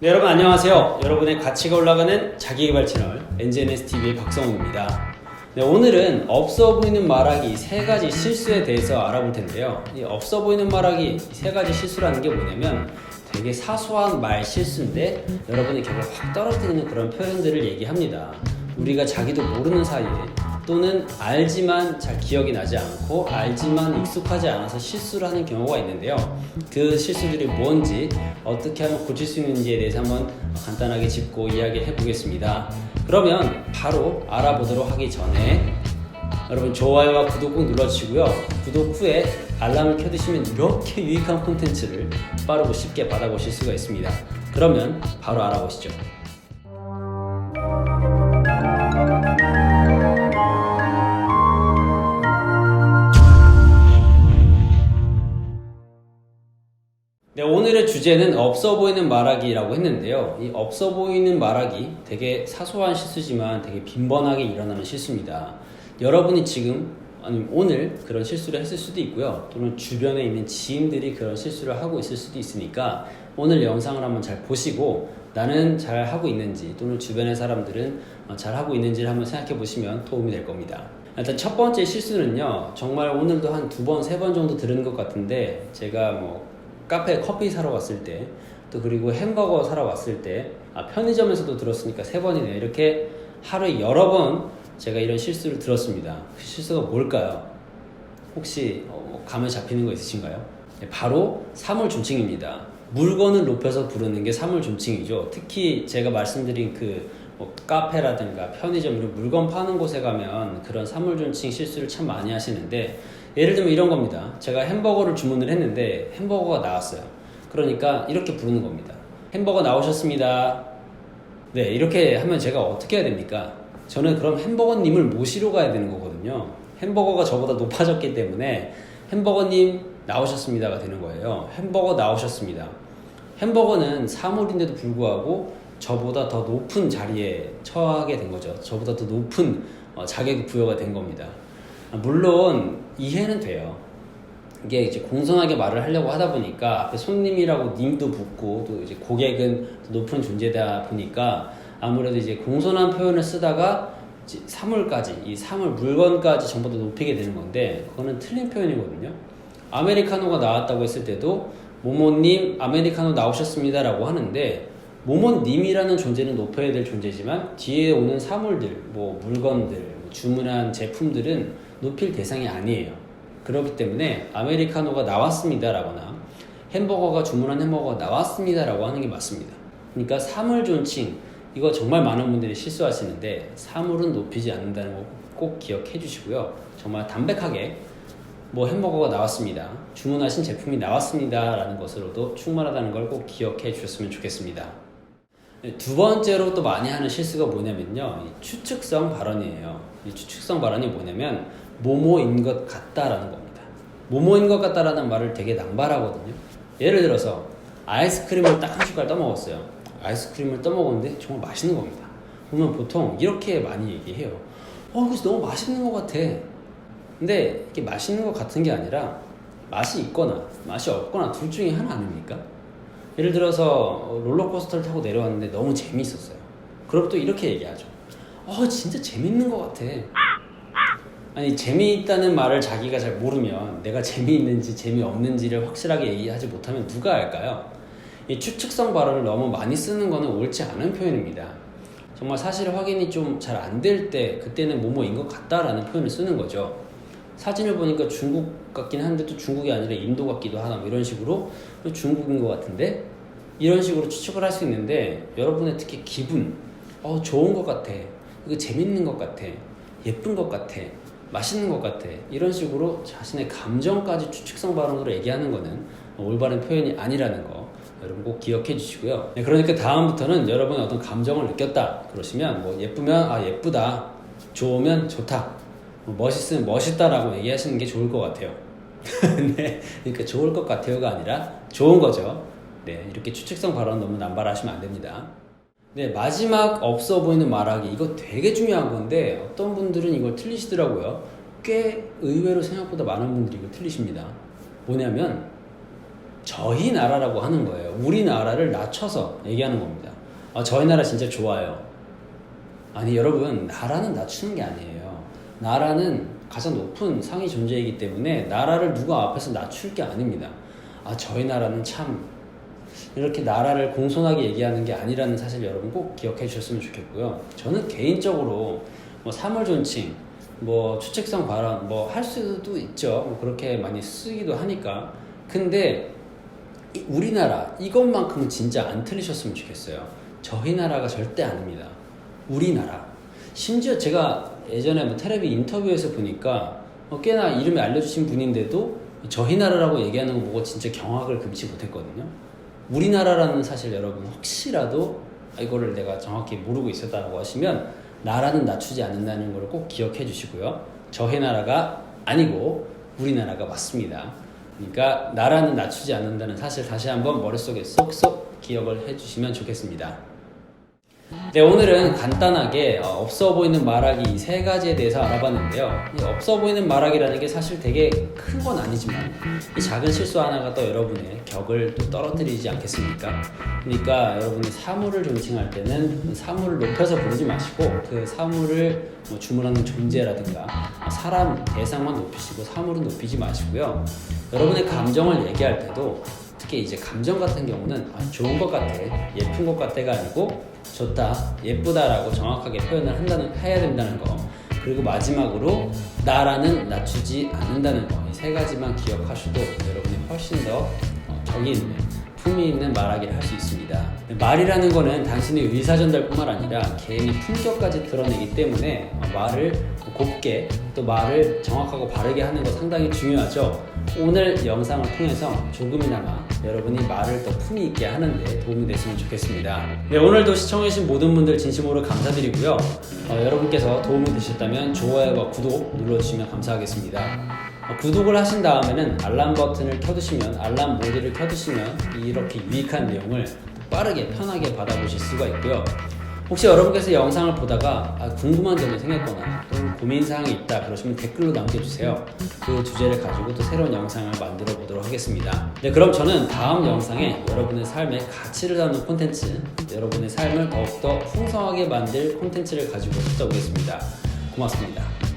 네, 여러분 안녕하세요. 여러분의 가치가 올라가는 자기개발 채널 NGNSTV의 박성훈입니다. 네, 오늘은 없어 보이는 말하기 세 가지 실수에 대해서 알아볼 텐데요. 이 없어 보이는 말하기 세 가지 실수라는 게 뭐냐면 되게 사소한 말 실수인데 여러분이 격을 확 떨어뜨리는 그런 표현들을 얘기합니다. 우리가 자기도 모르는 사이에 또는 알지만 잘 기억이 나지 않고 알지만 익숙하지 않아서 실수를 하는 경우가 있는데요. 그 실수들이 뭔지 어떻게 하면 고칠 수 있는지에 대해서 한번 간단하게 짚고 이야기해 보겠습니다. 그러면 바로 알아보도록 하기 전에 여러분 좋아요와 구독 꼭 눌러주시고요. 구독 후에 알람을 켜두시면 이렇게 유익한 콘텐츠를 빠르고 쉽게 받아보실 수가 있습니다. 그러면 바로 알아보시죠. 네, 오늘의 주제는 없어 보이는 말하기라고 했는데요. 이 없어 보이는 말하기 되게 사소한 실수지만 되게 빈번하게 일어나는 실수입니다. 여러분이 지금 아니면 오늘 그런 실수를 했을 수도 있고요. 또는 주변에 있는 지인들이 그런 실수를 하고 있을 수도 있으니까 오늘 영상을 한번 잘 보시고 나는 잘 하고 있는지 또는 주변의 사람들은 잘 하고 있는지를 한번 생각해 보시면 도움이 될 겁니다. 일단 첫 번째 실수는요. 정말 오늘도 한 2번, 3번 정도 들은 것 같은데 제가 카페에 커피 사러 갔을 때, 또 그리고 햄버거 사러 갔을 때, 편의점에서도 들었으니까 3번이네요. 이렇게 하루에 여러 번 제가 이런 실수를 들었습니다. 그 실수가 뭘까요? 혹시 감을 잡히는 거 있으신가요? 네, 바로 사물존칭입니다. 물건을 높여서 부르는 게 사물존칭이죠. 특히 제가 말씀드린 카페라든가 편의점 이런 물건 파는 곳에 가면 그런 사물존칭 실수를 참 많이 하시는데, 예를 들면 이런 겁니다. 제가 햄버거를 주문을 했는데 햄버거가 나왔어요. 그러니까 이렇게 부르는 겁니다. 햄버거 나오셨습니다. 네, 이렇게 하면 제가 어떻게 해야 됩니까? 저는 그럼 햄버거님을 모시러 가야 되는 거거든요. 햄버거가 저보다 높아졌기 때문에 햄버거님 나오셨습니다가 되는 거예요. 햄버거 나오셨습니다. 햄버거는 사물인데도 불구하고 저보다 더 높은 자리에 처하게 된 거죠. 저보다 더 높은 자격이 부여가 된 겁니다. 물론 이해는 돼요. 이게 이제 공손하게 말을 하려고 하다 보니까 앞에 손님이라고 님도 붙고 또 이제 고객은 높은 존재다 보니까 아무래도 이제 공손한 표현을 쓰다가 이제 사물까지, 이 사물 물건까지 전부 다 높이게 되는 건데 그거는 틀린 표현이거든요. 아메리카노가 나왔다고 했을 때도 모모님 아메리카노 나오셨습니다 라고 하는데 모모님이라는 존재는 높여야 될 존재지만 뒤에 오는 사물들, 물건들, 주문한 제품들은 높일 대상이 아니에요. 그렇기 때문에 아메리카노가 나왔습니다 라거나 햄버거가 주문한 햄버거가 나왔습니다 라고 하는 게 맞습니다. 그러니까 사물존칭, 이거 정말 많은 분들이 실수하시는데 사물은 높이지 않는다는 거 꼭 기억해 주시고요. 정말 담백하게 햄버거가 나왔습니다, 주문하신 제품이 나왔습니다 라는 것으로도 충분하다는 걸 꼭 기억해 주셨으면 좋겠습니다. 네, 두 번째로 또 많이 하는 실수가 뭐냐면요, 이 추측성 발언이에요. 이 추측성 발언이 뭐냐면 뭐뭐인 것 같다라는 겁니다. 뭐뭐인 것 같다라는 말을 되게 남발하거든요. 예를 들어서 아이스크림을 딱 한 숟갈 떠먹었어요. 아이스크림을 떠먹었는데 정말 맛있는 겁니다. 그러면 보통 이렇게 많이 얘기해요. 그래서 너무 맛있는 것 같아. 근데 이게 맛있는 것 같은 게 아니라 맛이 있거나 맛이 없거나 둘 중에 하나 아닙니까? 예를 들어서 롤러코스터를 타고 내려왔는데 너무 재미있었어요. 그럼 또 이렇게 얘기하죠. 진짜 재밌는 것 같아. 아니, 재미있다는 말을 자기가 잘 모르면 내가 재미있는지 재미없는지를 확실하게 얘기하지 못하면 누가 알까요? 이 추측성 발언을 너무 많이 쓰는 거는 옳지 않은 표현입니다. 정말 사실 확인이 좀 잘 안 될 때 그때는 뭐뭐인 것 같다라는 표현을 쓰는 거죠. 사진을 보니까 중국 같긴 한데 또 중국이 아니라 인도 같기도 하나 이런 식으로 중국인 것 같은데 이런 식으로 추측을 할 수 있는데 여러분의 특히 기분, 좋은 것 같아, 이거 재밌는 것 같아, 예쁜 것 같아, 맛있는 것 같아, 이런 식으로 자신의 감정까지 추측성 발언으로 얘기하는 거는 올바른 표현이 아니라는 거 여러분 꼭 기억해 주시고요. 네, 그러니까 다음부터는 여러분이 어떤 감정을 느꼈다 그러시면 예쁘면 예쁘다, 좋으면 좋다, 멋있으면 멋있다라고 얘기하시는 게 좋을 것 같아요. 네, 그러니까 좋을 것 같아요가 아니라 좋은 거죠. 네, 이렇게 추측성 발언 너무 남발하시면 안 됩니다. 네, 마지막 없어 보이는 말하기, 이거 되게 중요한 건데 어떤 분들은 이걸 틀리시더라고요. 꽤 의외로 생각보다 많은 분들이 이거 틀리십니다. 뭐냐면 저희 나라라고 하는 거예요. 우리나라를 낮춰서 얘기하는 겁니다. 저희 나라 진짜 좋아요. 아니 여러분, 나라는 낮추는 게 아니에요. 나라는 가장 높은 상위 존재이기 때문에 나라를 누가 앞에서 낮출 게 아닙니다. 저희 나라는 참 이렇게 나라를 공손하게 얘기하는 게 아니라는 사실 여러분 꼭 기억해 주셨으면 좋겠고요. 저는 개인적으로 뭐 사물존칭, 뭐 추측성 발언 뭐 할 수도 있죠. 뭐 그렇게 많이 쓰기도 하니까. 근데 우리나라 이것만큼은 진짜 안 틀리셨으면 좋겠어요. 저희 나라가 절대 아닙니다. 우리나라. 심지어 제가 예전에 뭐 텔레비 인터뷰에서 보니까 꽤나 이름이 알려주신 분인데도 저희 나라라고 얘기하는 거 보고 진짜 경악을 금치 못했거든요. 우리나라라는 사실 여러분 혹시라도 이거를 내가 정확히 모르고 있었다고 하시면 나라는 낮추지 않는다는 걸 꼭 기억해 주시고요. 저희 나라가 아니고 우리나라가 맞습니다. 그러니까 나라는 낮추지 않는다는 사실 다시 한번 머릿속에 쏙쏙 기억을 해 주시면 좋겠습니다. 네, 오늘은 간단하게 없어 보이는 말하기 이 세 가지에 대해서 알아봤는데요. 이 없어 보이는 말하기라는 게 사실 되게 큰 건 아니지만 이 작은 실수 하나가 또 여러분의 격을 또 떨어뜨리지 않겠습니까? 그러니까 여러분이 사물을 존칭할 때는 사물을 높여서 부르지 마시고 그 사물을 뭐 주문하는 존재라든가 사람 대상만 높이시고 사물은 높이지 마시고요. 여러분의 감정을 얘기할 때도 특히 이제 감정 같은 경우는 좋은 것 같아, 예쁜 것 같아가 아니고 좋다, 예쁘다라고 정확하게 표현을 해야 된다는 거. 그리고 마지막으로 나라는 낮추지 않는다는 거. 이 세 가지만 기억하셔도 여러분이 훨씬 더 격이 있는, 품위 있는 말하기를 할 수 있습니다. 말이라는 거는 단순히 의사전달뿐만 아니라 개인의 품격까지 드러내기 때문에 말을 곱게 또 말을 정확하고 바르게 하는 거 상당히 중요하죠. 오늘 영상을 통해서 조금이나마 여러분이 말을 더 품위 있게 하는 데 도움이 됐으면 좋겠습니다. 네, 오늘도 시청해주신 모든 분들 진심으로 감사드리고요. 여러분께서 도움이 되셨다면 좋아요와 구독 눌러주시면 감사하겠습니다. 구독을 하신 다음에는 알람 버튼을 켜두시면 알람 모드를 켜두시면 이렇게 유익한 내용을 빠르게 편하게 받아보실 수가 있고요. 혹시 여러분께서 영상을 보다가 궁금한 점이 생겼거나 또 고민사항이 있다 그러시면 댓글로 남겨주세요. 그 주제를 가지고 또 새로운 영상을 만들어 보도록 하겠습니다. 네, 그럼 저는 다음 영상에 여러분의 삶에 가치를 담는 콘텐츠, 여러분의 삶을 더욱더 풍성하게 만들 콘텐츠를 가지고 찾아오겠습니다. 고맙습니다.